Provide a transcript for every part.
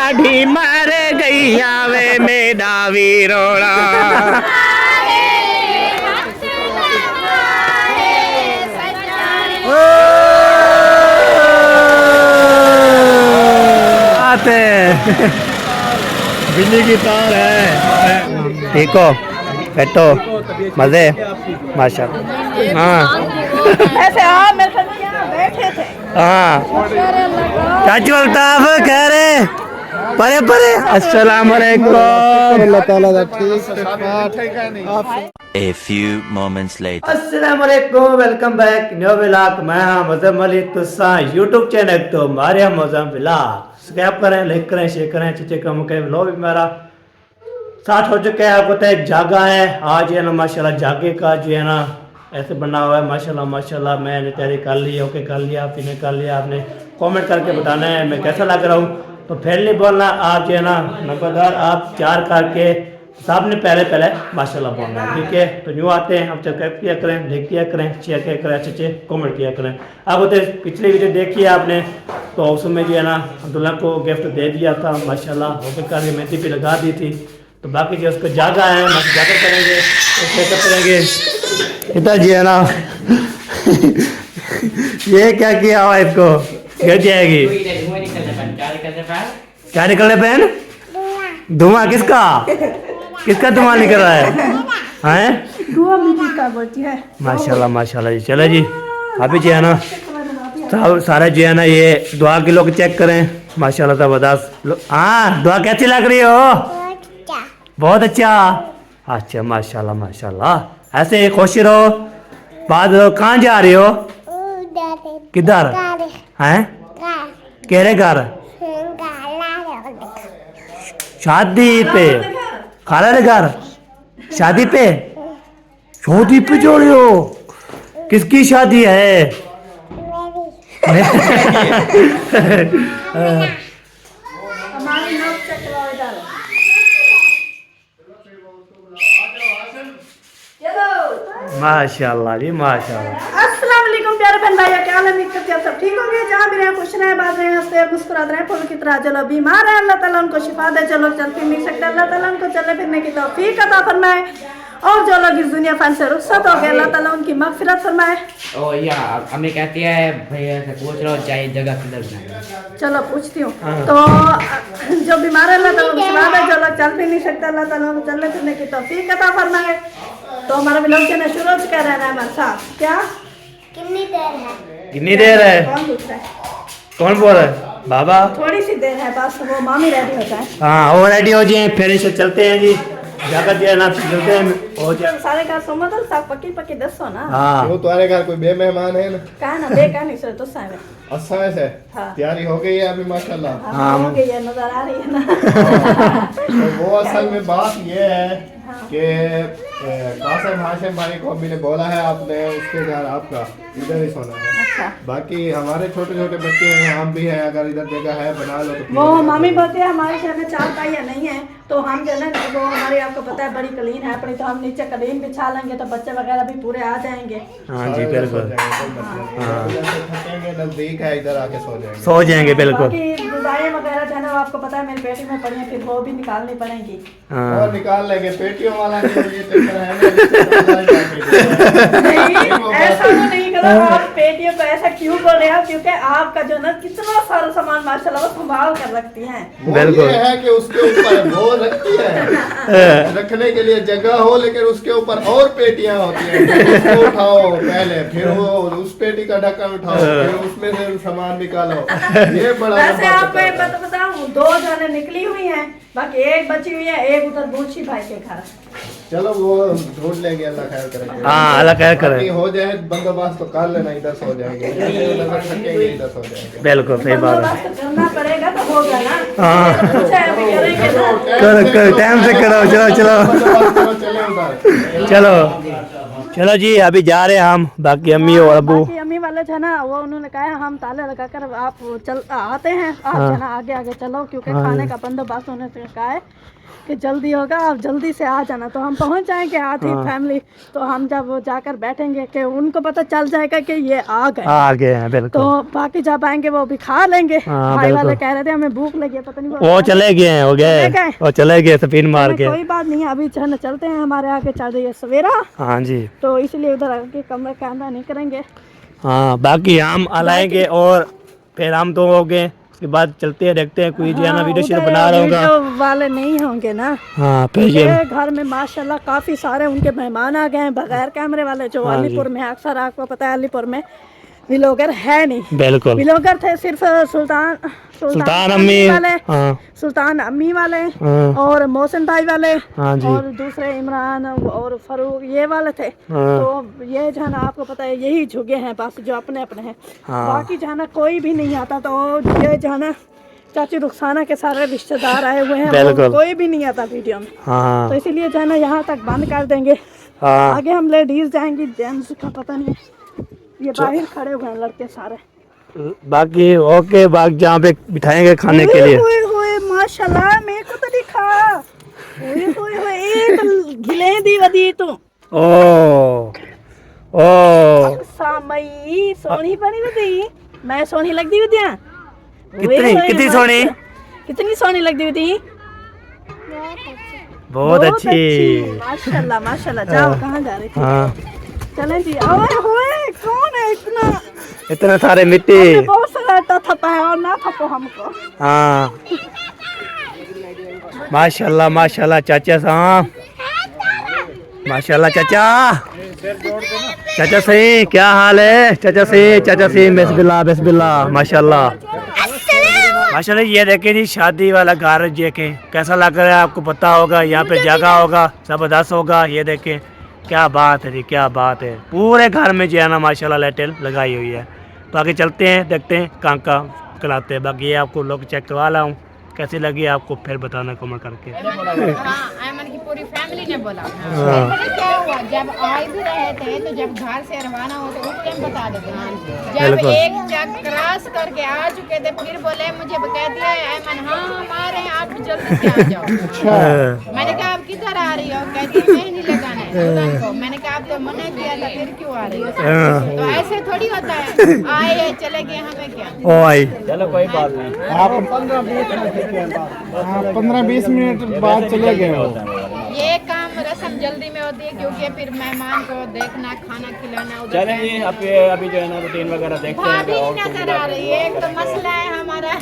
ठाठी मार गैया वे मेरा वीरोड़ा। आते बिजली की तार है। ठीक हो, बैठो, मजे माशाल्लाह। हाँ ऐसे आप मेरे साथ यहाँ बैठे थे। हाँ चाचू अल्ताफ कह रहे परे परे अस्सलाम वालेकुम। अल्लाह ताला ठीक। A few moments later. अस्सलाम वालेकुम, वेलकम बैक न्यू व्लॉग। मैं हाँ मज़म अली तुसा यूट्यूब चैनल तो मारे मज़म व्लॉग सब्सक्राइब करें, लाइक करें, शेयर करें। चीचे कम के व्लॉग भी मेरा स्टार्ट हो चुका है। आपको तो जागा है आज है ना माशाल्लाह, जागे का जो है ना ऐसे बना हुआ है माशाल्लाह माशाल्लाह। मैंने तैयारी कर ली, ओके कर लिया, आपने कर लिया। आपने कमेंट करके बताना है मैं कैसा लग रहा हूँ। तो फिर नहीं बोलना, आप जो है ना नंबरदार आप 4 करके सबने पहले माशाल्लाह बोलना है, ठीक है। तो यूँ आते हैं, हम सब्सक्राइब किया करें, लाइक किया करें, शेयर किया करें, अच्छे कमेंट किया करें। अब होते पिछली वीडियो देखी है आपने, तो उसमें जो है ना अब्दुल्ला को गिफ्ट दे दिया था माशाल्लाह, ओके करके मेहंदी भी लगा दी थी। तो बाकी जो उसको जागा है हम जाकर करेंगे, उसको करेंगे इतना जी है ना। ये क्या किया हुआ इसको, गिर जाएगी। क्या निकल रहा है? धुआं किसका किसका धुआं निकल रहा है? धुआं मिट्टी का बोलती है। माशाल्लाह माशाल्लाह जी। चलो जी अभी जो है ना सब सारे जो है ना ये दुआ के लोग चेक करें माशाल्लाह जबरदस्त। हाँ दुआ कैसी लग रही हो? बहुत अच्छा। अच्छा माशाल्लाह माशाल्लाह। ऐसे खुश रहो। बाद कहाँ जा रही हो? किधर हैं? केरे घर? शादी पे? खाला रे घर शादी पे? शादी पे जो रही हो? किसकी शादी है? माशाल्लाह जी माशाल्लाह। अस्सलाम वालेकुम प्यारे बहन भाई, क्या हाल है? उम्मीद करते हैं सब ठीक होंगे। जहाँ भी रहे खुश रहे, बात रहे, हंसते मुस्कुराते रहे, फूल की तरह। चलो बीमार है अल्लाह ताला उनको शिफा दे, जो लोग चल फिर नहीं सकते अल्लाह ताला उनको चलने फिरने की तौफीक अता फरमाए, और जो लोग इस दुनिया फन से रुखसत हो गए अल्लाह ताला उनकी मगफिरत फरमाए। ओ या अम्मी कहती है भैया से पूछ लो चाहिए जगह किधर बनाए। चलो पूछती हूँ। तो जो बीमार है अल्लाह ताला उनको शिफा दे, जो लोग चल फिर नहीं सकते अल्लाह ताला उनको चलने फिरने की तौफीक अता फरमाए। तो हमारा व्लॉग चैनल शुरू हो चुका है हमारे साथ। क्या कितनी देर है? कौन पूछ रहा है? कौन बोल रहा है? बाबा थोड़ी सी देर है बस, वो मामी रेडी होता है। हाँ वो रेडी हो जाए फिर इसे चलते हैं जी। जाकर जो है ना चलते हैं हो जाए सारे का सोमा तो सब पक्की दसो ना। हाँ वो तुम्हारे घर कोई बे मेहमान है ना? कहा ना बे नहीं सर तो सारे। अच्छा वैसे हाँ। तैयारी हो गई है अभी माशाल्लाह। हाँ हो गई है, नजर आ रही है ना। तो वो असल में बात ये है कि कासिम हाशिम भाई को अम्मी ने बोला है आपने उसके घर आपका इधर ही सोना है। अच्छा बाकी हमारे छोटे छोटे बच्चे हैं, हम भी हैं, अगर इधर जगह है बना लो तो। वो मामी बोलते हैं हमारे शहर में 4 पाइया नहीं है, तो हम जो है ना वो हमारी आपको पता है बड़ी कलीन है अपनी, तो हम नीचे कलीन बिछा लेंगे तो बच्चे वगैरह भी पूरे आ जाएंगे। हाँ जी बिल्कुल थकेंगे, नजदीक है, इधर आके सो जाएंगे। सो जाएंगे बिल्कुल। बाकी दुआएं वगैरह जो है ना आपको पता है मेरी पेटी में पड़ी है, फिर वो भी निकालनी पड़ेंगी। हाँ और निकाल लेंगे पेटियों वाला नहीं, ये चक्कर है ना। नहीं ऐसा तो नहीं करो आप पेटियों को ऐसा क्यों बोल रहे हो, क्योंकि आपका जो ना कितना सारा सामान माशाल्लाह वो संभाल कर रखती हैं। बिल्कुल ये है कि उसके ऊपर वो रखती है रखने के लिए जगह हो, लेकिन उसके ऊपर और पेटियां होती हैं। उसको उठाओ पहले, फिर वो उस पेटी का ढक्कन उठाओ, फिर उसमें से सामान निकालो। ये बड़ा वैसे आपको एक बात बताऊं, 2 जाने निकली हुई हैं, बाकी एक बची हुई है, एक उधर बूची भाई के घर। चलो वो ढूंढ लेंगे, अल्लाह खैर करेंगे। हाँ अल्लाह खैर करे। बाकी हो जाए बंदोबस्त तो कर लेना, इधर सो जाएंगे, उधर थकेंगे, इधर सो जाएंगे। बिल्कुल सही बात है। बंदोबस्त करना पड़ेगा तो होगा ना। हाँ कुछ है अभी करेंगे ना। करो टाइम से करो। चलो बंदोबस्त करो, चले उधर। चलो चलो जी अभी जा रहे हैं हम। बाकी अम्मी और अबू बाकी अम्मी वाले जो है ना वो उन्होंने कहा हम ताले लगा कर आप चल आते हैं, आप जो है ना आगे आगे चलो, क्योंकि खाने का बंदोबस्त उन्होंने कहा है कि जल्दी होगा, आप जल्दी से आ जाना। तो हम पहुंच जाएंगे आधी फैमिली, तो हम जब वो जाकर बैठेंगे कि उनको पता चल जाएगा कि ये आ गए हैं बिल्कुल। तो बाकी जब आएंगे वो भी खा लेंगे। भाई वाले कह रहे थे हमें भूख लगी है, पता नहीं वो चले गए हैं, हो गए वो चले गए स्पिन मार के। कोई बात नहीं, अभी जो है ना चलते हैं, हमारे आगे चल रही है सवेरा। हाँ जी, तो इसलिए उधर आके कमरे कैमरा नहीं करेंगे। हाँ बाकी हम लाएंगे और फिर हम तो हो गए, उसके बाद चलते हैं देखते हैं कोई जो है ना वीडियो बना रहा होगा, वीडियो वाले नहीं होंगे ना। हाँ फिर ये ये घर में माशाल्लाह काफी सारे उनके मेहमान आ गए हैं बगैर कैमरे वाले, जो अलीपुर में अक्सर आपको पता है अलीपुर में व्लॉगर है नहीं। बिल्कुल व्लॉगर थे सिर्फ सुल्तान अम्मी वाले, हाँ, सुल्तान अम्मी वाले हाँ, और मोहसिन भाई वाले, हाँ जी, और दूसरे इमरान और फारूक ये वाले थे। हाँ, तो ये जो है ना आपको पता है यही झुके हैं बस, जो अपने अपने हैं। हाँ, बाकी जो है ना कोई भी नहीं आता। तो ये जो है ना चाची रुखसाना के सारे रिश्तेदार आए हुए हैं, बिल्कुल। कोई भी नहीं आता वीडियो में। हाँ, तो इसीलिए जो है ना यहाँ तक बंद कर देंगे। हाँ, आगे हम लेडीज जाएंगी, जेंट्स का पता नहीं। ये बाहर खड़े हुए हैं लड़के सारे। बाकी ओके, बाकी जहाँ पे बिठाएंगे खाने के लिए। हुए हुए माशाल्लाह, मेरे को तो दिखा हुए हुए हुए एक गिले दी वदी तू ओ ओ सामई सोनी बनी वदी, मैं सोनी लगदी वदिया। कितनी सोनी, कितनी सोनी लगदी वदी, बहुत अच्छी। माशाल्लाह माशाल्लाह। जाओ कहाँ जा रही थी? हाँ चलें जी। ओए होए कौन है इतना सारे मिट्टी, बहुत सारा थप्पा है और ना थप्पो हमको। हाँ माशाल्लाह माशाल्लाह चाचा साहब, माशाल्लाह चाचा, चाचा सही क्या हाल है चाचा सही, चाचा सही बिस्मिल्लाह बिस्मिल्लाह माशाल्लाह माशाल्लाह। ये देखें जी शादी वाला घर देखें कैसा लग रहा है, आपको पता होगा, यहाँ पे जगह होगा जबरदस्त होगा। ये देखें क्या बात है जी, क्या बात है, पूरे घर में जो है ना माशाल्लाह लाइटें लगाई हुई है। तो आगे चलते हैं देखते हैं कहाँ कहाँ खिलाते हैं। बाकी ये आपको लोग चेक करवा रहा हूँ, कैसी लगी आपको फिर बताना कमेंट करके। अमन की पूरी फैमिली ने बोला। क्या हुआ जब आए भी रहे थे तो जब घर से रवाना हो तो उस टाइम बता देते हैं। जब एक जग क्रॉस करके आ चुके थे फिर बोले मुझे कह दिया अमन हाँ हम आ रहे हैं, आप जल्दी से आ जाओ। मैंने कहा आप किधर आ रही हो, कहती है मैं नहीं लगाना है दुल्हन को। मैंने कहा आप तो मना किया था फिर क्यों आ रही हो? तो ऐसे थोड़ी होता है, आए चले गए हमें क्या। ओ आई चलो कोई बात नहीं, आप 15-20 मिनट बाद चले गए हो। ये काम रस्म जल्दी में होती है क्योंकि फिर मेहमान को देखना, खाना खिलाना। चलें जी अभी जो है ना रूटीन वगैरह देखते हैं। भाभी नजर आ रही है, एक तो मसला है हमारा।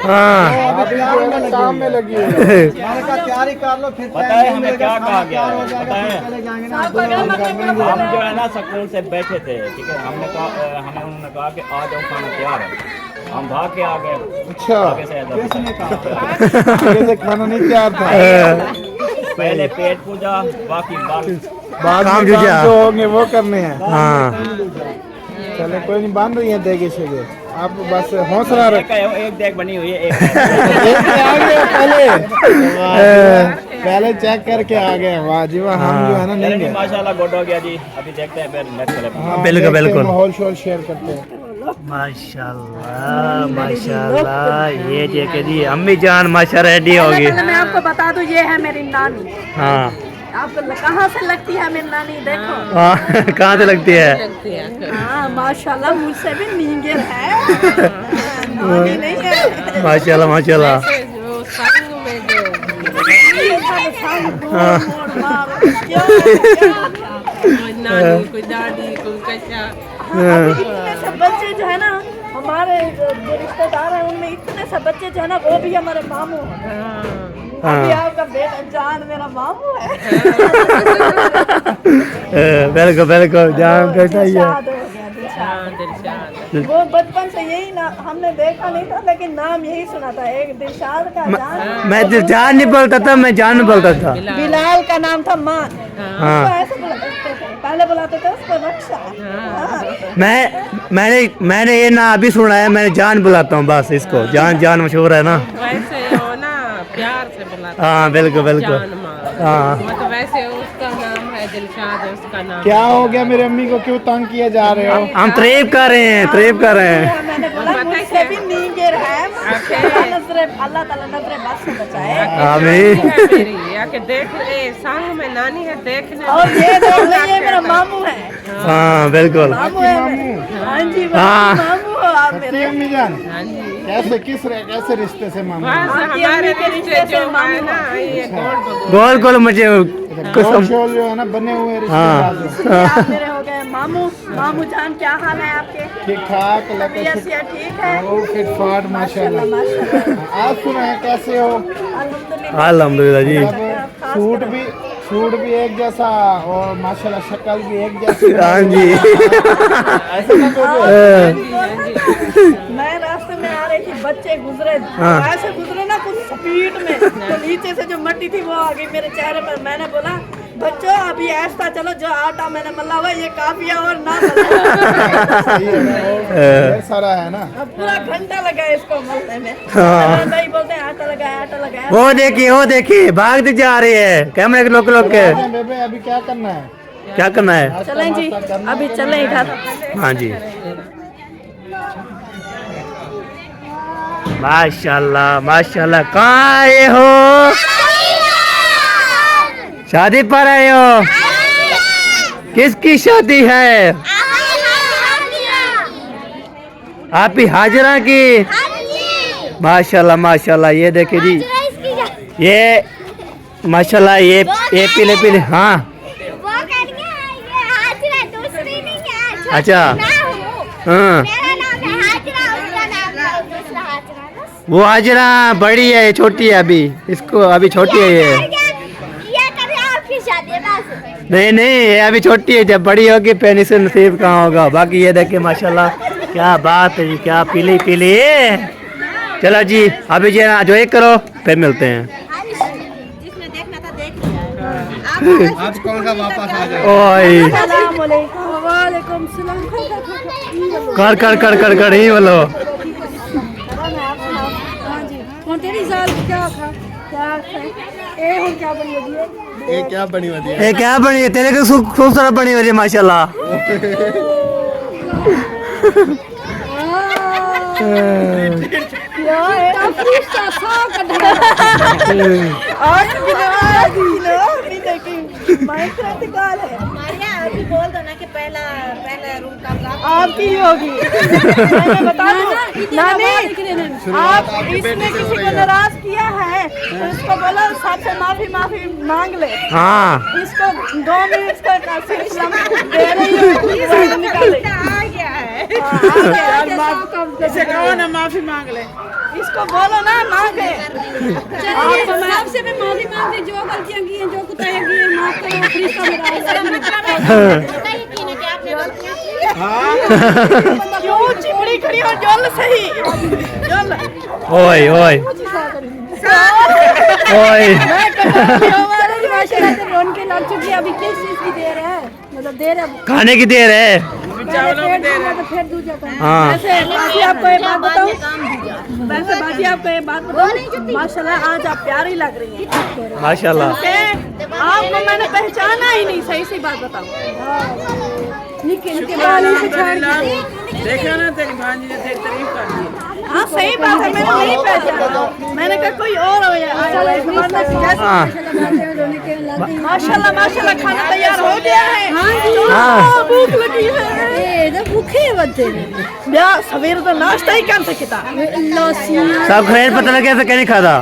हाँ अभी जो है ना काम में लगी है। तैयारी कर लो फिर पता है हमें क्या कहा गया है? पता है हम जो है ना स्कूल से बैठे थे, ठीक है, हमने कहा हमें उन्होंने कहा कि आ जाओ खाना तैयार है, हम भाग के आ गए। अच्छा आगे से ऐसा आगे से खाना नहीं तैयार था। पहले पेट पूजा, बाकी बाद काम में जो काम जा- जो होंगे वो करने हैं। हाँ चले कोई नहीं, बांध रही है देगे शेगे, आप बस हौसला रख। एक देख बनी हुई है, एक एक पे आ गए पहले चेक करके आ गए। वाह जी वाह, हम जो है ना नहीं चलें जी, गए। माशाल्लाह गुड हो गया जी। अभी देखते हैं फिर नेक्स्ट क्लिप। हाँ, बिल्कुल, देखते हैं, बिल्कुल। माहौल शोल शेयर करते हैं। माशाल्लाह माशाल्लाह। ये देखे जी अम्मी जान माशा रेडी होगी। पहले मैं आपको बता दूं ये है मेरी नानी। हाँ आपको कहाँ से लगती है मेरी नानी? देखो हाँ कहाँ से लगती है? हाँ माशाल्लाह मुझसे भी नींगे है, नानी नहीं है। माशाल्लाह माशाल्लाह। नानी कोई दादी कोई कच्चा। इतने सब बच्चे जो है ना हमारे जो रिश्तेदार हैं उनमें इतने सब बच्चे जो है ना वो भी हमारे मामू हैं। अभी आपका बेटा जान मेरा मामू है। बिल्कुल बिल्कुल जान बेटा ही है। दिलशाद हो गया, दिलशाद। वो बचपन से यही ना हमने देखा नहीं था लेकिन नाम यही सुना था, एक दिलशाद का जान। मैं जान नहीं बोलता था, मैं जान बोलता था। बिलाल का नाम था मान। हाँ। उसको ऐसे बुलाते थे, पहले बुलाते थे उसको रक्षा। हाँ। मैंने ये ना अभी सुना है, मैंने जान बुलाता हूँ बस इसको। जान जान मशहूर है ना। वैसे हो ना प्यार से बुलाते हाँ बिल्कुल बिल्कुल। जान माँ। हाँ मतलब वैसे उसका नाम है है दिलशाद है उसका नाम। क्या हो गया मेरी अम्मी को, क्यों तंग किए जा रहे हो? हम तारीफ कर रहे हैं, तारीफ कर रहे हैं। मैंने बोला मुझसे भी नीगर है, अल्लाह ताला नजरे बस से बचाए। आमीन। मेरी आके देख ले, संग में नानी है देखने। और ये देख ले, ये मेरा मामू है। हाँ बिल्कुल। मामू है मेरे। हाँ जी हाँ। मामू हो आप मेरे। अम्मी जान हाँ जी कैसे कैसे रिश्ते से मामू? बस आपकी हमारे अम्मी के रिश्ते रिश्ते से जो मामू है ना ये गोल गोल गोल मुझे कुछ गोल शोल जो है ना बने हुए हाँ रिश्तेदार। आप मेरे हो गए मामू। मामू जान क्या हाल है आपके? ठीक ठाक तबीयत से ठीक है? वो फिट फाट माशाल्लाह। माशाल्लाह। आप सुनाए कैसे हो? अल्हम्दुलिल्लाह। अल्हम्दुलिल्लाह जी। अब सूट भी एक जैसा और माशाल्लाह शक्ल भी एक जैसी। हाँ जी। ऐसा ना मैं रास्ते में आ रही थी, बच्चे गुजरे, हाँ। ऐसे गुजरे ना कुछ स्पीड में, तो नीचे से जो मट्टी थी वो आ गई मेरे चेहरे पर। मैंने बोला बच्चों अभी ऐसा चलो, जो आटा मैंने मल्ला हुआ ये काफी है और ना सही है ना, और ढेर सारा है ना। अब पूरा घंटा लगा इसको मलने में। हाँ। नहीं बोलते हैं आटा लगाया, आटा लगाया। वो देखिए भाग दिख जा रही है कैमरे के लोग के। बेबे अभी क्या करना है? क्या करना है? चलें जी, अभी चलें घर। हाँ जी। माशाल्लाह माशाल्लाह। कहाँ आए हो? शादी पर आए हो? किसकी शादी है? आप ही हाजरा की? माशाल्लाह माशाल्लाह। ये देखिए जी, ये माशाल्लाह ये पीले पीले। हाँ अच्छा। हाँ वो हाजरा बड़ी है, ये छोटी है अभी, इसको अभी छोटी है ये। नहीं नहीं ये अभी छोटी है, जब बड़ी होगी पैनी से नसीब कहाँ होगा। बाकी ये देखिए माशाल्लाह क्या बात है जी, क्या पीली पीली। चलो जी अभी जो एक करो फिर मिलते हैं। आज कौन सा वापस आ जाए? ओए वालेकुम सलाम। कर ही बोलो। कौन तेरी साल क्या खा क्या ए हो क्या बनी होती है? ये क्या बनी हुई है? ये क्या बनी है तेरे को? खूबसूरत बनी हुई है माशाल्लाह। अभी बोल दो ना कि पहला रूम का आपकी ही होगी। मैं बता दूं नानी, आप इसमें किसी को नाराज किया है तो इसको बोलो सबसे माफी मांग ले। हाँ इसको 2 मिनट का सिर्फ दे रही हूँ, निकाले आ गया है। इसे कहो ना माफी मांग ले। इसको बोलो ना मांगे। सबसे भी माफी मांगते, जो गलतियां की हैं, जो कुताहियां की हैं, माफ करो। क्यों चिमड़ी खड़ी हो? जल सही जल। ओए ओए ओए। माशाल्लाह से रोन के लग चुकी है। अभी किस चीज की देर है? मतलब देर है, खाने की देर है। तो फिर दूजा काम। हाँ वैसे बाजी आपको एक बात बताऊं, वैसे बाजी आपको एक बात बताऊं, माशाल्लाह आज आप प्यारी लग रही हैं। माशाल्लाह। आपको मैंने पहचाना ही नहीं। सही सी बात बताऊं, निके बालों से छाड़ के देखा ना तेरी भांजी ने तेरी तारीफ कर दी। हाँ सही बात है, मैंने नहीं पहचाना। मैंने कहा कोई और हो या हाँ माशाल्लाह माशाल्लाह। खाना तैयार हो गया है। हाँ। भूख लगी है। भूखे बच्चे ब्याह सवेरे तो नाश्ता ही कर सकता। सब खैर पता लगे तो कहने खाता।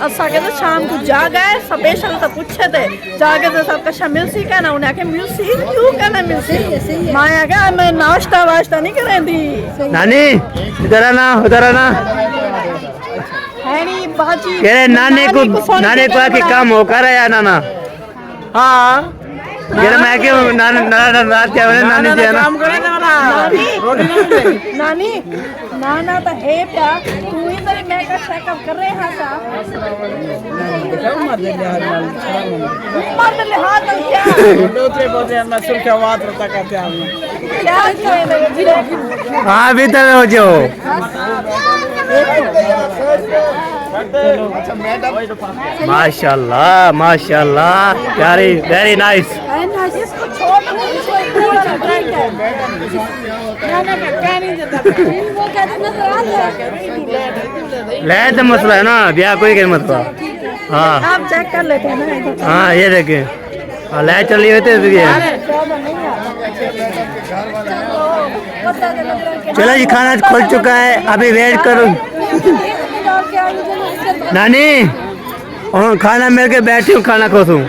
असा के तो शाम को जा गए स्पेशल तो पूछे थे, जाके तो सब कशा मिलसी कहना, उन्हें आके मिलसी क्यों कहना मिलसी। माया क्या मैं नाश्ता वाश्ता नहीं करे दी। नानी इधर आना, उधर आना। है नहीं बाजी कह रहे नानी को आके काम हो कर है नाना। हाँ कह रहे मैं क्यों नाना क्या नानी जी है ना। नानी नाना तो है क्या तू इधर मैं का चेकअप कर रहे हैं सा मर ले हाथ क्या दूसरे बोलते मैं सुरक्षा बात रहता कहते हैं क्या कहे। हाँ भीतर हो जो। अच्छा मैडम माशाल्लाह माशाल्लाह, प्यारी, वेरी नाइस। इसको छोड़ दो, इसको इतना बड़ा ट्राई कर। वो कहते नजर आ रहा है। ले तो मसला है ना, ब्याह कोई के मसला। हाँ आप चेक कर लेते हैं ना। हाँ, ये देखें, हाँ, ले चली हुई थी। चलो जी, खाना खुल चुका है, अभी वेट करो। नानी, और खाना मिल के बैठी हूँ, खाना खोसूँ।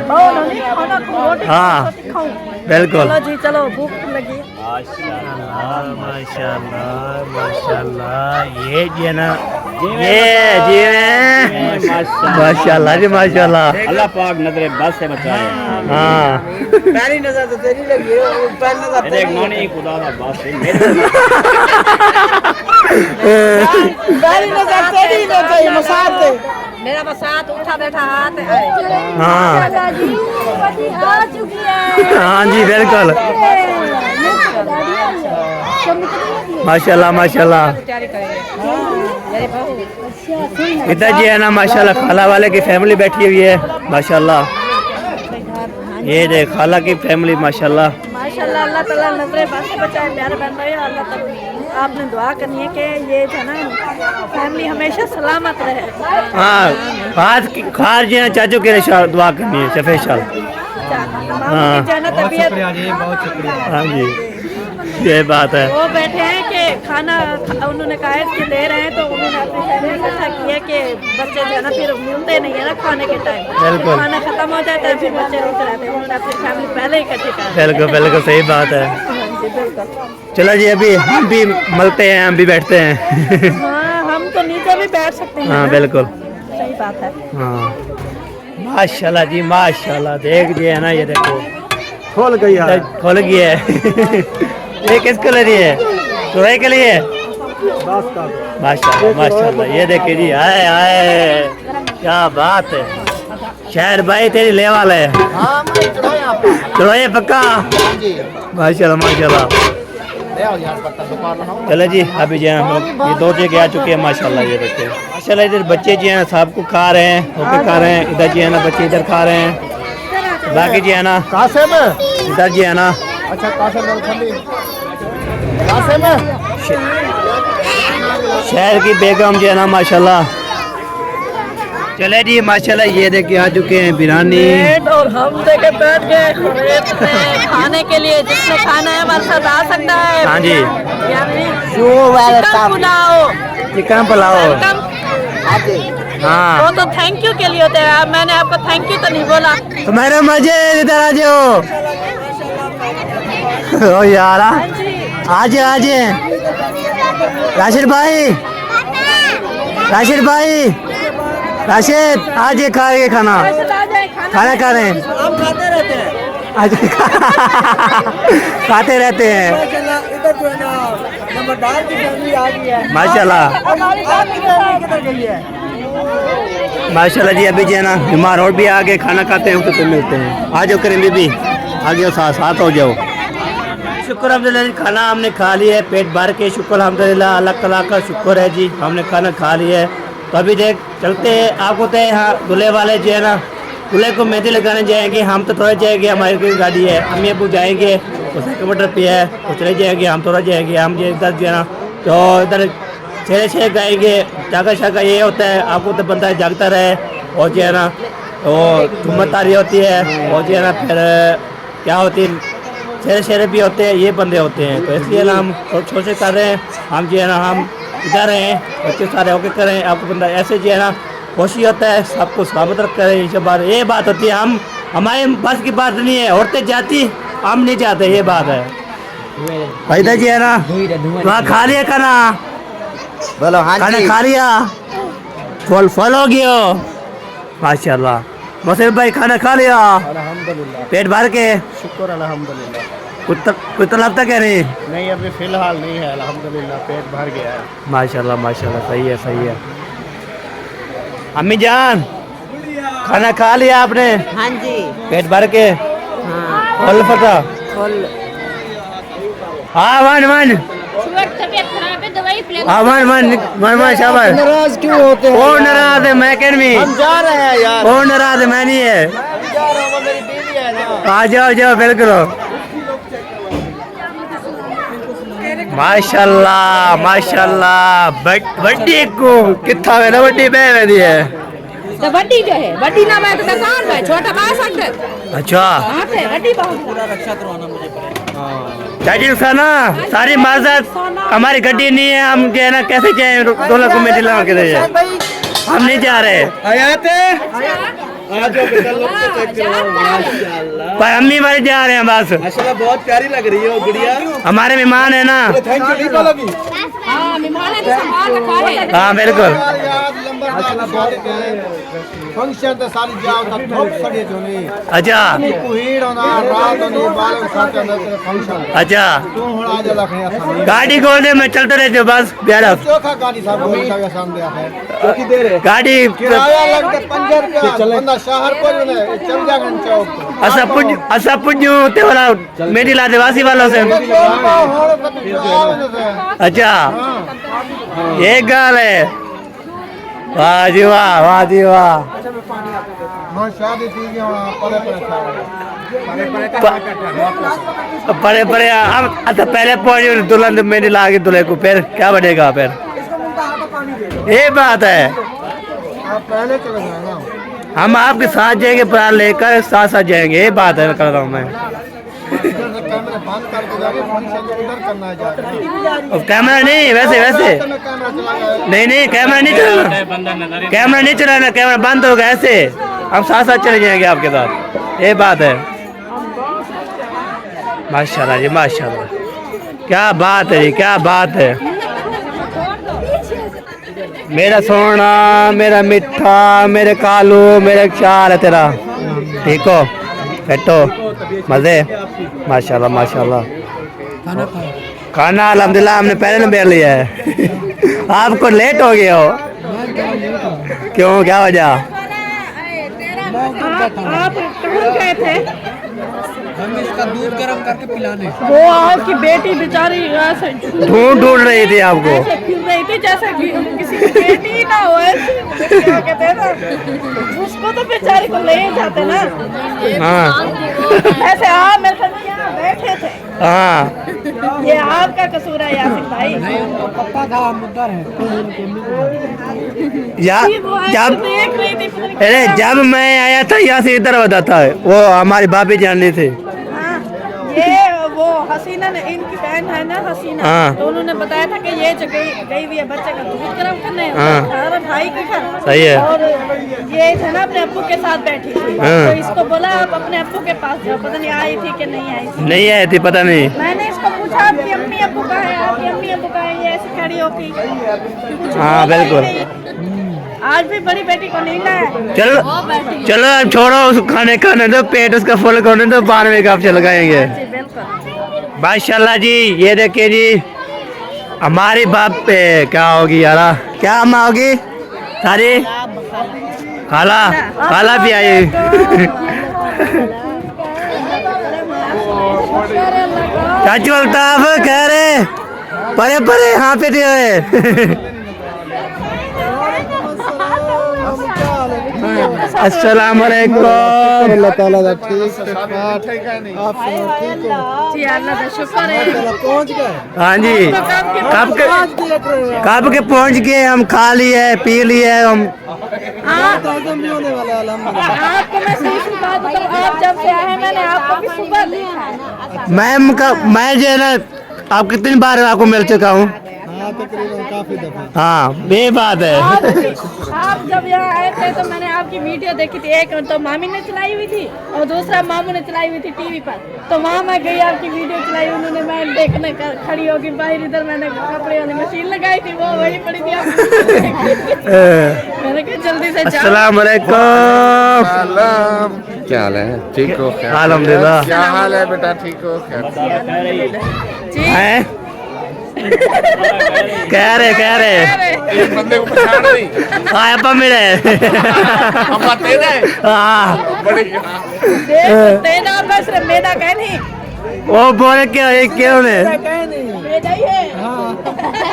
हाँ बिल्कुल। चलो जी, चलो भूख लगी। माशाल्लाह माशाल्लाह, ये जी है ना, ये जी है माशाल्लाह जी माशाल्लाह। अल्लाह पाक नजरे बस से बचाए। हाँ पहली नजर तो तेरी लगी है, पहली नजर मेरे एक नानी खुदा का बस है मेरे पहली नजर तेरी लगी मसाद दे। मेरा बसात उठा बैठा हाथ है। हाँ दादी पति आ चुकी है। हाँ जी बिल्कुल, माशाल्लाह माशाल्लाह। इधर जी है ना माशाल्लाह, खाला वाले की फैमिली बैठी हुई है माशाल्लाह। ये देख खाला की फैमिली माशाल्लाह। माशाल्लाह, अल्लाह ताला नजरे बस से बचाए। प्यारे बहन भाई, अल्लाह ताला आपने दुआ करनी है कि ये है ना फैमिली हमेशा सलामत रहे। हाँ, खास जी है चाचू के लिए दुआ करनी है स्पेशल। हाँ, तबीयत। हाँ जी, ये बात है। वो बैठे हैं कि खाना उन्होंने कहा है कि ले रहे हैं, तो उन्होंने अपनी फैमिली इकट्ठा किया कि बच्चे जो है ना फिर मिलते नहीं है ना खाने के टाइम। बिल्कुल। खाना खत्म हो जाता है, फिर बच्चे रोते रहते हैं। उन्होंने अपनी फैमिली पहले इकट्ठी कर दी। बिल्कुल बिल्कुल सही बात है। हाँ जी, बिल्कुल। चलो जी, अभी हम भी मिलते हैं, हम भी बैठते हैं। हाँ, हम तो नीचे भी बैठ सकते हैं हाँ ना? बिल्कुल। सही बात है। हाँ माशाल्लाह जी माशाल्लाह, देख जी है ना, ये देखो खोल गई है, खोल गई है। ये किसके लिए है? सोए के लिए। माशाल्लाह माशाल्लाह, ये देखिए जी, आए आए, क्या बात है। शायर भाई तेरी ले वाला है। चलो ये पक्का। माशाल्लाह माशाल्लाह। चलो जी, अभी जो है हम लोग ये दो जगह आ चुके हैं माशाल्लाह। ये देखिए माशाल्लाह, इधर बच्चे जो है सब को खा रहे हैं, होके खा रहे हैं। इधर जो है ना बच्चे इधर खा रहे हैं, बाकी जो है ना कासिम। इधर जो है ना। अच्छा कासिम कासिम शहर की बेगम जो है ना माशाल्लाह। चले जी माशाल्लाह, ये देखिए आ चुके हैं बिरयानी। और हम देखे बैठ गए खाने के लिए। जिसने खाना है हमारे साथ आ सकता है। हाँ जी, चिकन पुलाव। चिकन पुलाव। हाँ, वो तो थैंक यू के लिए होते हैं। मैंने आपको थैंक यू तो नहीं बोला। तो मेरे मजे इधर आ जाओ। ओ यार, आज आज राशिद भाई, राशिद भाई, राशिद आज ये खा रहे खाना, खाना खा रहे हैं। हम खाते रहते हैं। आज खाते रहते हैं इधर जो है ना नंबरदार की फैमिली आ गई है माशाल्लाह हमारी फैमिली किधर गई है। माशाल्लाह जी। अभी जो है ना बीमार और भी आगे खाना खाते हैं तो मिलते हैं। आ जाओ करें बीबी, आगे साथ साथ हो जाओ। शुक्र अल्हम्दुलिल्लाह, खाना हमने खा लिया है पेट भर के। शुक्र अल्हम्दुलिल्लाह, अल्लाह ताला का शुक्र है जी, हमने खाना खा लिया है। तो अभी देख चलते हैं, आपको तो यहाँ दूल्हे वाले जो है ना दूल्हे को मेहंदी लगाने जाएंगे। हम तो थोड़ा जाएंगे, हमारी कोई गाड़ी है, अम्मी अबू जाएंगे, उसके किलोमीटर पे है, वो चले जाएंगे, हम थोड़ा जाएंगे। हम जो इधर जो है ना तो इधर छः गाएंगे, जागा शागा ये होता है। आपको तो बंदा जागता रहे, और जो है ना तो घूमत तारी होती है, और जो है ना फिर क्या होती है शेरे भी होते हैं, ये बंदे होते हैं। तो इसलिए ना हम छोटे कर रहे हैं। हम जो है ना हम इधर हैं, बच्चे सारे होके करें। आपको बंदा ऐसे जो है ना कोशिश होता है सबको सलामत रख करें। ये बात होती है, हम हमारे बस की बात नहीं है। औरतें जाती, हम नहीं जाते, ये बात है। इधर जी है ना वहाँ खा लिया खाना, बोलो हाँ खाना खा लिया, फल हो गया माशाल्लाह। मसीर भाई खाना खा लिया अल्हम्दुलिल्लाह, पेट भर के? शुक्र अल्हम्दुलिल्लाह। कोई तलब तक है नहीं अभी फिलहाल नहीं है, अल्हम्दुलिल्लाह पेट भर गया है। माशाल्लाह माशाल्लाह, सही है सही है। अम्मी जान खाना खा लिया आपने? हाँ जी। पेट भर के? फल फटा? हाँ वन वन शुगर तबीयत खराब है, दवाई मन मन मन मन शाबाश। नाराज क्यों होते हैं? कौन नाराज है? मैं कैन में। हम जा रहे हैं यार। कौन नाराज है? मैं नहीं है। हम जा रहे हैं, वो मेरी बीवी है ना। आ जाओ जाओ बिल्कुल। माशाल्लाह माशाल्लाह। बड्डी को कितना है ना? बड्डी बह दी है। तो बड़ी जो है बड़ी ना मैं तो दुकान में छोटा बा सकते। अच्छा वहाँ पे बड़ी बहुत। चाची ना सारी माजत हमारी गड्डी नहीं है। हम जो है ना कैसे जाए? 2 लाख में दिला के दे। हम नहीं जा रहे। पर अम्मी हमारे जा रहे हैं बस। माशाल्लाह बहुत प्यारी लग रही है वो गुड़िया। हमारे मेहमान है ना। Thank you. नहीं बोलोगी? हाँ मेहमान ने संभाल रखा है। हाँ बिल्कुल। फंक्शन तो सारी जाओ तक ठोक सड़ी जो नहीं। अच्छा कुहीड़ होना रात होनी बाल साथ अंदर फंक्शन। अच्छा तू हड़ा जा रखने था। गाड़ी खोल दे, मैं चलते रहते हो बस। प्यारा चौथा गाड़ी साहब बोल का सामने है। कितनी देर है? गाड़ी किराया लगता 5 रुपया। बंदा शहर को चल जाएगा चौक। असा पुजू ते वाला मेरी लादे वासी वालों से। अच्छा ये गाल है। वाह जी वाह, वाह जी वाह। हाँ शादी थी परे परे हम अच्छा पहले पहुंचे दुल्हन मेरी लागे दुल्हे को, फिर क्या बनेगा? फिर ये बात है। आप पहले चले जाना। हम आपके साथ जाएंगे, प्राण लेकर साथ साथ जाएंगे। ये बात है कर रहा हूँ मैं। कैमरा बंद करके जाके फंक्शन उधर करना है जाके। कैमरा नहीं, वैसे वैसे कैमरा चला नहीं कैमरा नहीं चलाना। कैमरा नहीं चलाना, कैमरा बंद होगा। ऐसे हम साथ साथ चले जाएंगे आपके साथ। ये बात है। माशाल्लाह जी माशाल्लाह। क्या बात है, क्या बात है। मेरा सोना, मेरा मिठा, मेरे कालू, मेरा ख्याल है तेरा। ठीक हो? बैठो मजे। माशाल्लाह माशाल्लाह। खाना अल्हम्दुलिल्लाह हमने पहले नंबर लिया है। आपको लेट हो गए हो क्यों? क्या वजह? आप कहाँ गए थे? हम इसका दूध गर्म करके पिलाने। वो आपकी बेटी बेचारी ऐसे ढूंढ रही थी आपको। ऐसे फिर रही थी जैसे कि किसी की बेटी ही ना हो। ऐसे क्या कहते हैं ना, उसको तो बेचारी को ले ही जाते ना। हाँ ऐसे आप मेरे साथ यहाँ बैठे थे। हाँ ये आपका कसूर है यासिर भाई। पप्पा का मुद्दा है। जब देख रही थी पता नहीं अरे जब मैं आया था यहाँ से इधर होता था, वो हमारी भाभी जाननी थी। हाँ, ये वो हसीना ने, इनकी बहन है ना हसीना, हाँ। तो उन्होंने बताया था कि ये जगह गई हुई है बच्चे का दूध गर्म करने हाँ। और भाई के घर। सही है। और ये है ना अपने अब्बू के साथ बैठी थी। हाँ। तो इसको बोला आप अपने अब्बू के पास जाओ। पता नहीं आई थी कि नहीं आई थी। नहीं आई थी, पता नहीं। मैंने इसको पूछा आपकी अम्मी अब्बू कहाँ है, आपकी अम्मी अब्बू कहाँ है? ये ऐसे खड़ी होती कुछ हाँ, बोला ही बिल्कुल। नहीं। आज भी बड़ी बेटी को नींद है। चलो चलो अब छोड़ो उस खाने खाने दो, पेट उसका फुल करने दो, बाद में आप चल लगाएंगे। जी बिल्कुल। माशाल्लाह जी। ये देखिए जी हमारी बाप पे क्या होगी यार? क्या अम्मा होगी? सारी खाला, खाला भी आई। चाचू अल्ताफ कह रहे परे परे हाँ पे दिए। अस्सलाम वालेकुम। अल्लाह ताला का ठीक है। आप ठीक हो? जी अल्लाह का शुक्र है। पहुंच गए? हाँ जी कब के पहुंच गए। हम खा लिए पी लिए हम। नहीं होने वाला अल्हम्दुलिल्लाह। आपको मैं सही बात बताऊं, आप जब से आए हैं मैंने आपको भी सुबह देखा है। मैं जो है ना आप कितनी बार आपको मिल चुका हूँ। हाँ तकरीबन काफी दफा। हाँ ये बात है। आप जब यहाँ आए थे तो मैंने आपकी वीडियो देखी थी। एक तो मामी ने चलाई हुई थी और दूसरा मामू ने चलाई हुई थी टीवी पर। तो वहाँ मैं गई, आपकी वीडियो चलाई उन्होंने, मैं देखने खड़ी होगी बाहर। इधर मैंने कपड़े वाली मशीन लगाई थी, वो वही पड़ी थी। मैंने कहा जल्दी से जाओ। अस्सलाम वालेकुम। क्या हाल है? ठीक हो? अल्हम्दुलिल्लाह। क्या हाल है बेटा? ठीक हो? हैं? कह रहे बंदे को पहचान नहीं। हाँ अपा मिले। हम बातें रहे। हाँ बढ़िया। तेना बस मेरा कह नहीं वो बोले क्यों ने? मेरा ही है।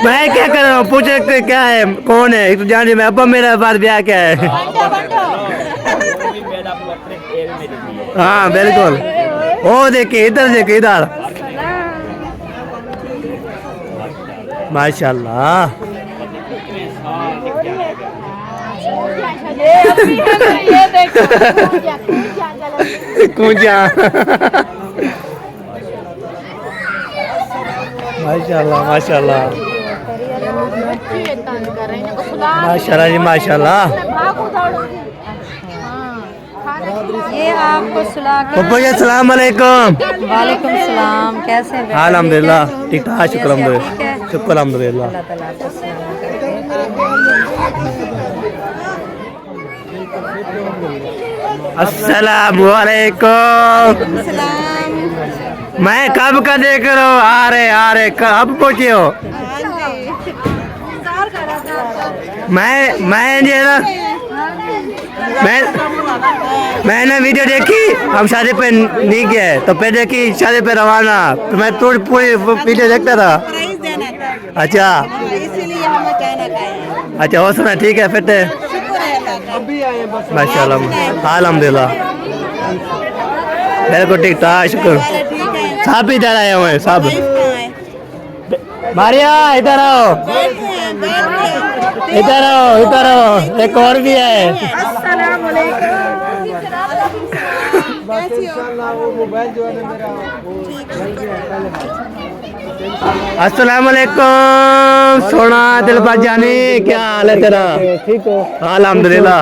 मैं क्या कर रहा हूँ, पूछे कि क्या है, कौन है, एक तो जानिए मैं अब मेरा बात ब्याह क्या है। हाँ बिल्कुल, वो देखिए इधर देखिए इधर, माशाल्लाह। ये देखो कूंजा माशाल्लाह माशाल्लाह माशाल्लाह जी माशाल्लाह। ये आपको सुला के पप्पा जी अस्सलाम वालेकुम। वालेकुम सलाम, कैसे हैं? अल्हम्दुलिल्लाह ठीक ठाक, शुक्र अल्हम्दुलिल्लाह, शुक्र अल्हम्दुलिल्लाह। अल्लाह ताला आपको सलामत अस्सलाम वालेकुम। मैं कब का देख रहा हूँ, आ रहे कब पहुँचे हो? मैं ये ना मैंने वीडियो देखी, हम शादी पे नहीं गए तो पे देखी शादी पे रवाना, तो मैं पूरी वीडियो देखता था। अच्छा अच्छा, हो सुना, ठीक है फिर माशाल्लाह अल्हम्दुलिल्लाह, बिल्कुल ठीक ठाक, शुक्र। साहब भी इधर आए हुए हैं, साहब मारिया इधर आओ, इधर आओ, इधर आओ, एक और भी है। अस्सलाम वालेकुम। अस्सलाम वालेकुम सोना दिल जानी, क्या हाल है तेरा? ठीक हो? अल्हम्दुलिल्लाह।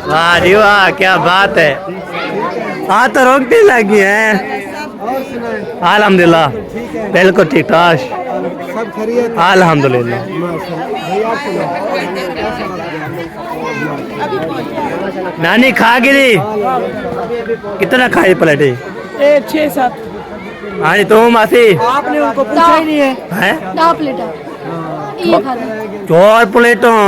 वाह जी वाह, क्या बात है, हाँ तो रोकने लगी है। अल्हम्दुलिल्लाह बिल्कुल ठीक ठाक, अल्हम्दुलिल्लाह। नानी खा गिरी, कितना खाई प्लेट? 6-7। हाँ जी, तुम मासी आपने उनको पूछा ही नहीं है। हैं? 2 प्लेट ये खा लो। 4 प्लेटों,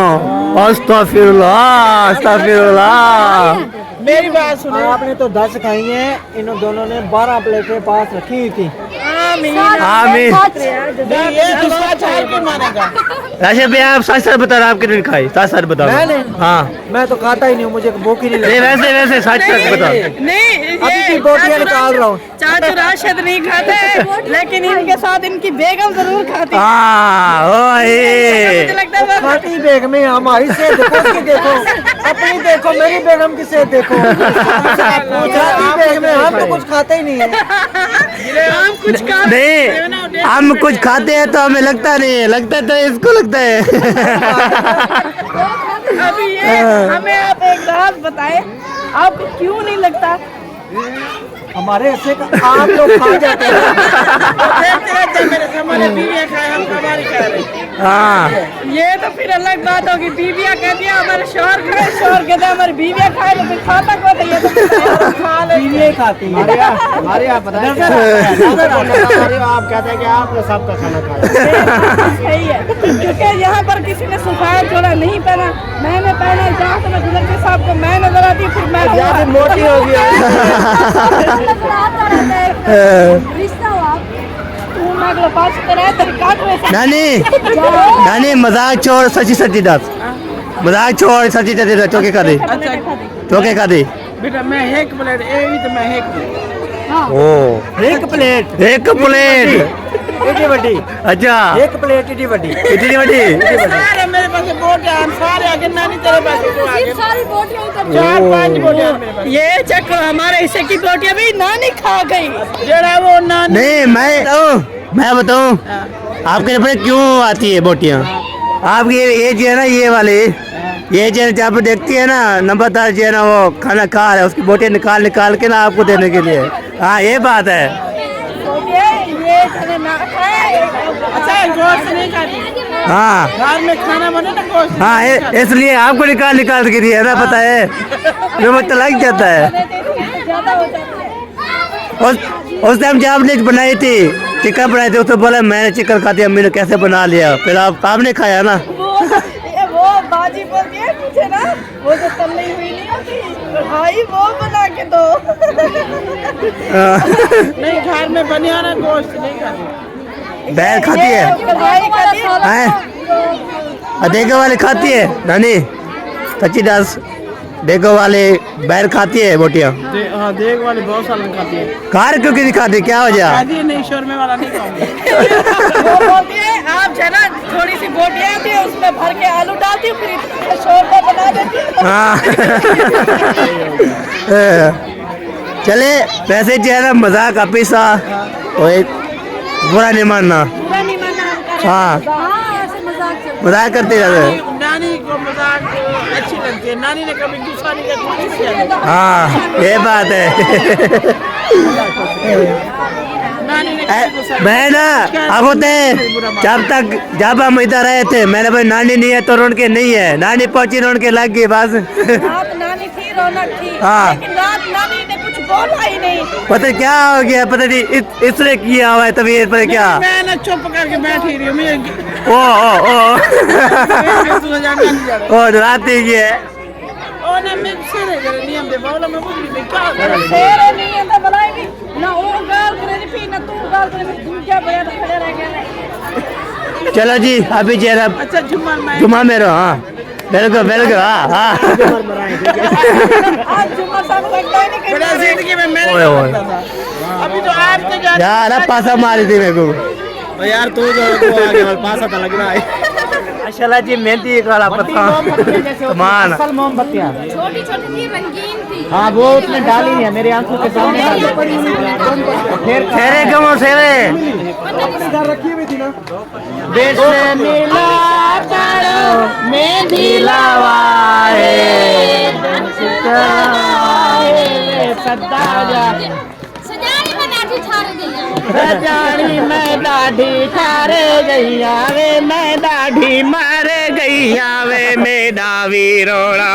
अस्तगफिरुल्लाह अस्तगफिरुल्लाह। मेरी बात सुनो, आपने तो 10 खाई हैं, इन दोनों ने 12 प्लेटें पास रखी हुई थी। आमीन। ये तो सच है कि मानेगा? राशि भाई आप सच सच बता रहे, आप कितनी खाई? सच सच बताओ। मैंने? हाँ मैं तो खाता ही नहीं हूँ, मुझे भूख ही नहीं लगती। वैसे सच सच बताओ। नहीं, अभी की बोटियां निकाल रहा हूँ। चाचू राशिद नहीं खाते, लेकिन इनके साथ इनकी बेगम जरूर खाती है। हाँ मुझे ओए, लगता है वो खाती बेगम है, हमारी सेहत देखो, उसकी देखो, अपनी देखो, मेरी बेगम की सेहत देखो। खाती बेगम है, हम तो कुछ खाते ही नहीं है। हम कुछ खा नहीं हम कुछ खाते हैं तो हमें लगता नहीं है, लगता है तो इसको लगता है। अभी ये हमें आप एक बात बताएं, आपको क्यों नहीं लगता? हमारे ऐसे का आप लोग खा जाते हैं। हाँ ये तो फिर अलग बात होगी, बीवियाँ कहती है हमारे शौहर खाए, शौहर कहते हैं हमारी बीवियाँ खाए, लेकिन खाता कौन है? ये तो खा ले। बीवियाँ खाती हैं। हमारे आप बताएं, आप कहते हैं कि आपने सबका खाना खाया। सही है, क्योंकि यहाँ पर किसी ने सफाया चोला नहीं पहना, मैंने पहना, जहाँ से मैं गुजरती साहब को मैं नजर आती, फिर मैं मोटी हो गई। रिश्ता हो आप। नानी नानी मजाक छोड़, सच्ची सच्ची दस, मजाक छोड़, सच्ची सच्ची दस, चौके का दे, चौके का दे। बेटा मैं एक प्लेट, तो मैं एक ओ एक प्लेट इतनी बड़ी? अच्छा एक प्लेट इतनी बड़ी। इतनी बड़ी? सारे मेरे पास बोट है, सारे आगे नानी तेरे पास सारी बोटियां उतर 4-5 बोटियां मेरे पास। ये चक्कर हमारे हिस्से की बोटियां भी नानी खा गई। जरा वो नानी नहीं मैं बताऊं आपके लिए क्यों आती है बोटियां? आपकी ये जो है ना, ये वाली ये जो जब देखती है ना नंबरदार जो है ना, वो खाना खा रहा है, उसकी बोटियां निकाल के ना आपको देने के लिए। हाँ ये बात है। ये ना खाए, अच्छा गोश्त नहीं खाती। हाँ घर में खाना बने ना गोश्त। हाँ इसलिए आपको निकाल के दिया ना, पता है जो मतलब लग जाता है। ज्यादा हो जाता है। उस टाइम जब आपने बनाई थी, चिकन बनाई थी, उसने बोला मैंने चिकन खा दिया, मैंने कैसे बना लिया, फिर आपने खाया ना। वो बाजी बोलती है मुझे ना, वो जो तली हुई नहीं होती भाई वो बना के दो। नहीं घर में बनियाना गोश्त नहीं खाती। बैर खाती है? देखो वाले खाती है नानी सच्ची दास, देखो वाले बैर खाती है बोटियाँ? हाँ देख वाली बहुत साल खाती है। कार क्यों नहीं खाती, क्या वजह? नहीं शोरमे वाला नहीं खाऊंगी। वो बोलती है आप जो है ना थोड़ी सी बोटियाँ आती है उसमें भर के आलू डालती हूँ फिर इतना शोरबा बना देती हूँ। हाँ। चले वैसे चेहरा मजाक अपीसा बुरा नहीं मानना। पूरा नहीं मानना। हाँ ऐसे मजाक चलता मजाक करते रहते। नानी को मजाक अच्छी लगती है। नानी ने कभी गुस्सा नहीं किया। हाँ ये बात है। नानी ने मैं ना अब होते जब हम इधर रहे थे मैंने भाई नानी नहीं है तो रोनके नहीं है, नानी पहुंची रोनके लग गई बस। रात नानी थी रौनक थी हाँ। लेकिन रात नानी ने कुछ बोला ही नहीं। पता क्या हो गया, पता नहीं इसने किया हुआ है तभी पता क्या। मैं ना चुप करके बैठी रही हूँ। ओ राती की है। ना मैं सेरे नियम दे बोला मैं कुछ नहीं क्या शेर नहीं है तो बनाएगी ना वो गाल करे नहीं पी ना तू गाल करे तू क्या बया तो खड़े रह गए। चलो जी अभी जरा अच्छा जुम्मा में रहो। हाँ बिल्कुल हाँ हाँ। आज जुम्मा साहब लगता ही नहीं बड़ा जिंदगी में मैंने ओए ओए अभी तो आप तो यार पासा मारी थी मेरे को यार तू जो आगे पासा तो लग रहा है। माशाल्लाह जी मेहंदी वाला पत्ता सामान मोमबत्तियाँ छोटी छोटी थी रंगीन थी। हाँ वो उसने डाली है मेरी आंखों के सामने डाली। फिर सेरे क्यों सेरे रखी हुई थी ना देश मिला मेहंदी लवाए सजानी में लाठी ठार गई। सजानी मैं दाढ़ी ठारे गैया वे मैं दाढ़ी मारे गैया वे मेरा वीरोड़ा।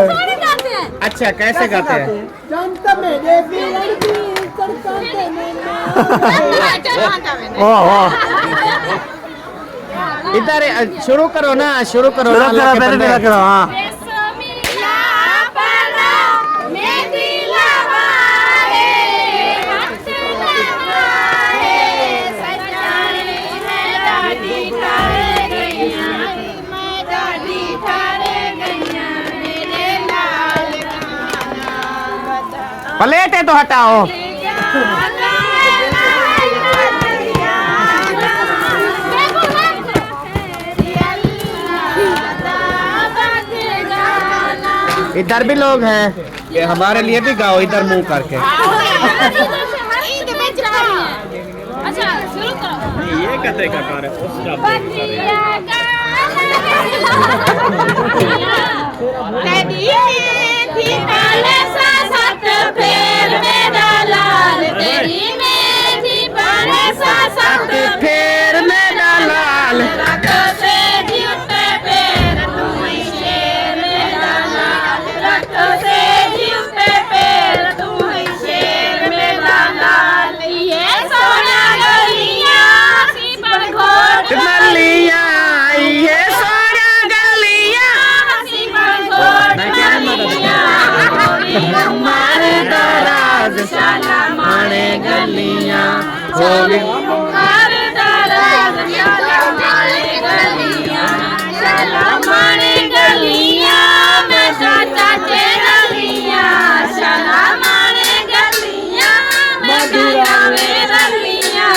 थोड़ी गाते हैं। अच्छा कैसे गाते हैं? इधर शुरू करो ना शुरू करो मेरा करो। हाँ प्लेट है तो हटाओ। इधर भी लोग हैं ये हमारे लिए भी गाओ इधर मुंह करके। अच्छा शुरू करो। ये क्या तरीका कार है उसका फिर मेरा लाल माने गलियां माने गलियां मैं चाचा तेरा लिया शाला माने गलियां मैं गया मेरा लिया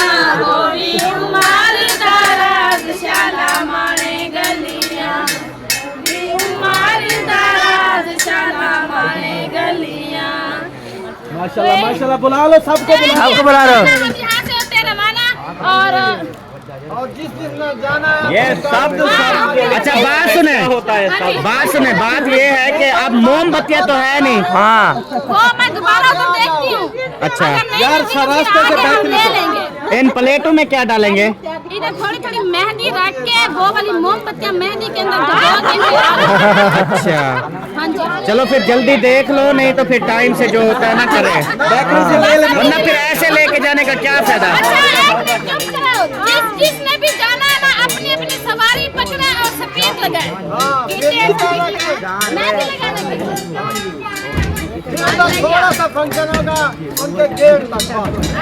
होली उमर दराज शाला माने गलियां उमर दराज शाला माने गलियां। माशाल्लाह बुला लो सबको बुला लो। यहाँ से होते रवाना और जिस दिन जाना है ये शब्द अच्छा बात सुने बात ये है कि अब मोमबत्तियाँ तो है नहीं। हाँ वो मैं दोबारा तो देखती हूँ। अच्छा अगर नहीं यार मिलेगी, रास्ते से आगे हम बैठ ले लेंगे। इन प्लेटों में क्या डालेंगे? इधर थोड़ी थोड़ी मेहंदी रख के वो वाली मोमबत्तियाँ मेहंदी के अंदर दबा देंगे। अच्छा हाँ जी चलो फिर जल्दी देख लो नहीं तो फिर टाइम से जो होता है ना करें वरना फिर ऐसे लेके जाने का क्या फायदा। अच्छा एक मिनट चुप करो। जिसने भी जाना है ना अपनी अपनी सवारी पकड़े और सफेद लगाए। उनके 1.5 लाख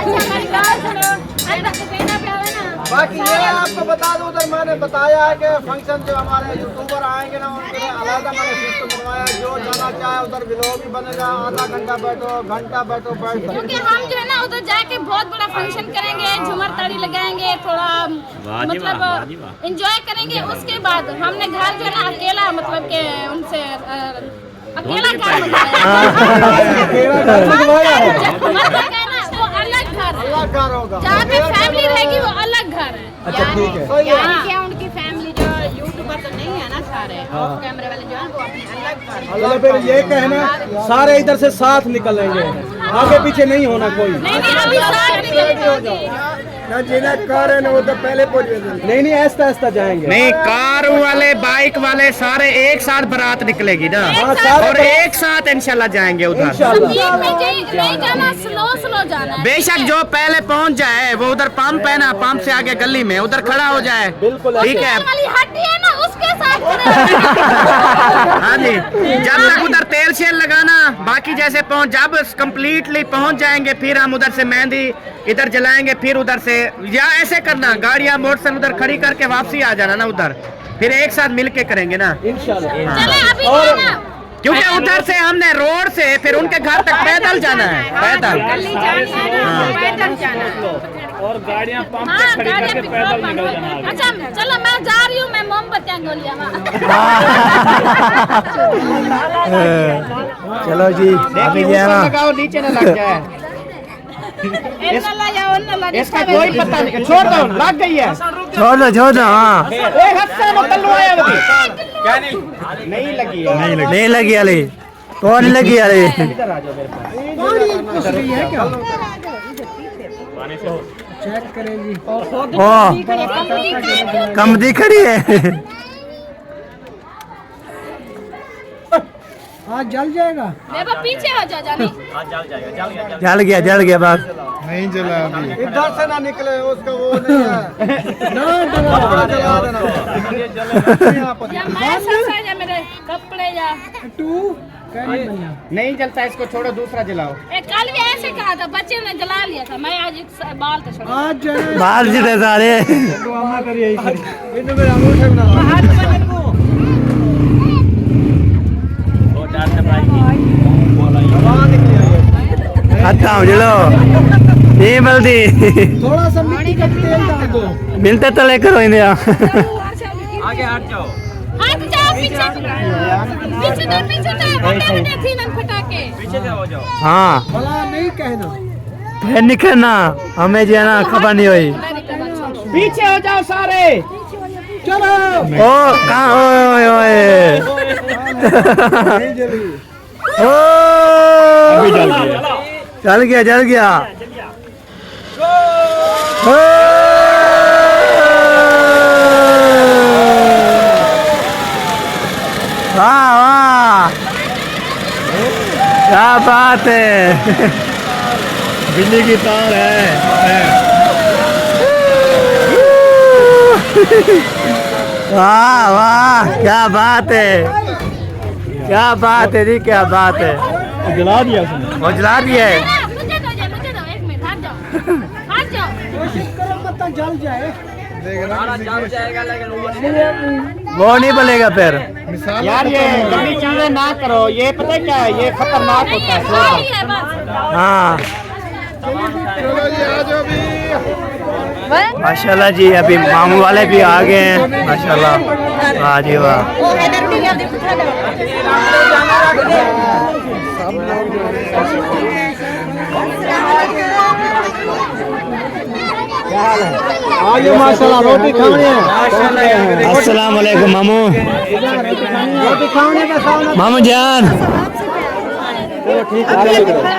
अच्छा हमारी बात सुनो अंदर से कहना पे आवे ना बाकी ये आपको बता दूं उधर मैंने बताया है कि फंक्शन जो हमारे यूट्यूबर आएंगे ना उनके लिए अलग मैंने सिस्टम बनवाया है। जो जाना चाहे उधर व्लॉग भी बनेगा, आधा घंटा बैठो बैठ सकते क्योंकि हम जो है ना उधर जाके बहुत बड़ा फंक्शन करेंगे, झूमर ताड़ी लगाएंगे, थोड़ा मतलब एंजॉय करेंगे। उसके बाद हमने घर जो है ना अकेला मतलब के उनसे अकेला घर वो अलग घर होगा। जहाँ पे फैमिली रहेगी वो अलग घर है। अच्छा ठीक है। यानी क्या उनकी फैमिली जो यूट्यूबर तो नहीं है ना सारे ऑफ कैमरे वाले जो है वो अपनी अलग घर है। अल्लाह फिर ये कहना सारे इधर से साथ निकलेंगे, आगे पीछे नहीं होना कोई। नहीं अभी साथ निकलेंगे। जिन्हें कार है ना वो तो पहले पहुंच गए। नहीं ऐसा ऐसा जाएंगे। नहीं कार वाले बाइक वाले सारे एक साथ बारात निकलेगी ना और एक साथ इंशाल्लाह जाएंगे उधर। नहीं जाना, स्लो जाना है। बेशक जो पहले पहुंच जाए वो उधर पंप है ना, पंप से आगे गली में उधर खड़ा हो जाए। बिल्कुल ठीक है। वाली हड्डी है ना उसके साथ हाँ जी, जब तक उधर तेल शेल लगाना, बाकी जैसे जब कंप्लीटली पहुंच जाएंगे फिर हम उधर से मेहंदी इधर जलाएंगे, फिर उधर से या ऐसे करना गाड़ियां मोटरसाइकिल उधर खड़ी करके वापसी आ जाना ना उधर, फिर एक साथ मिल के करेंगे ना इंशाल्लाह। क्योंकि उधर से हमने रोड से फिर उनके घर तक पैदल जाना है, पैदल। और गाड़ियां पंप पे खड़ी करके पैदल निकल जाना। अच्छा चलो मैं जा रही हूँ, मैं मोमबत्तियाँ गोलियाँ चलो जी अभी जो है ना लगाओ नीचे न लग जाए। इसका कोई पता नहीं, छोड़ दो, लग गई है। छोड़ दो हाँ एक हफ्ते में तल्लू आया वो क्या नहीं लगी है। नहीं लगी अली कौन लगी अली इधर आ जाओ मेरे पास। चेक करेंगी। ओ कम दी खड़ी है। आज जल जाएगा। पीछे हो जा जानी। जल गया बस। नहीं जला अभी। इधर से ना निकले उसका वो नहीं है। ना जला देना। या मैं सबसे या मेरे कपड़े या नहीं जलता, इसको छोड़ो, दूसरा जलाओ। कल भी ऐसे कहा था, बच्चे ने जला लिया था। मैं आज बाल तो छोड़ा। आज बाल जिते सारे अच्छा चलो ये बल्दी थोड़ा सा मिट्टी का तेल डाल दो। मिलते तो लेकर हो इंडिया। आगे हट जाओ। हट जाओ पीछे पीछे फटाके पीछे से हो जाओ। हाँ भला नहीं कहना। फिर निकलना हमें जो है ना खबर नहीं हुई। पीछे हो जाओ सारे। चलो ओ कहाँ ओए ओ चल गया ओ वाह क्या बात है। बिजली की तार है। वाह क्या बात है जी, क्या बात है। जला दिया उसने। वो जला दिया है। मुझे दो 1 मिनट हट जाओ। कोशिश करो मत जल जाए। वो नहीं बलेगा फिर। यार ये गंदी चीजें ना करो, ये पता है क्या है, ये खतरनाक होता है। हाँ चलो जी आ जाओ भी। माशाल्लाह जी अभी मामू वाले भी आ गए हैं माशाल्लाह। वाह जी वाह। आइए माशाल्लाह रोटी खाने हैं। अस्सलाम वालेकुम मामू। रोटी खाने का सामना। मामू जान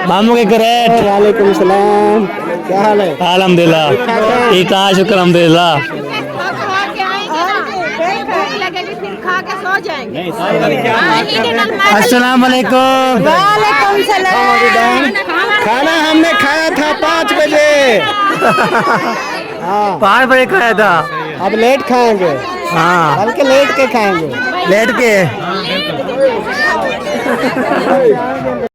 मामू के ग्रेट। वालेकुम सलाम। क्या हाल है? अल्हम्दुलिल्लाह ठीक है, शुक्र अल्हम्दुलिल्लाह। अस्सलाम वालेकुम। वालेकुम सलाम। खाना हमने खाया था 5 बजे। 5 बजे खाया था। अब लेट खाएंगे। हाँ बल्कि लेट के खाएंगे। लेट के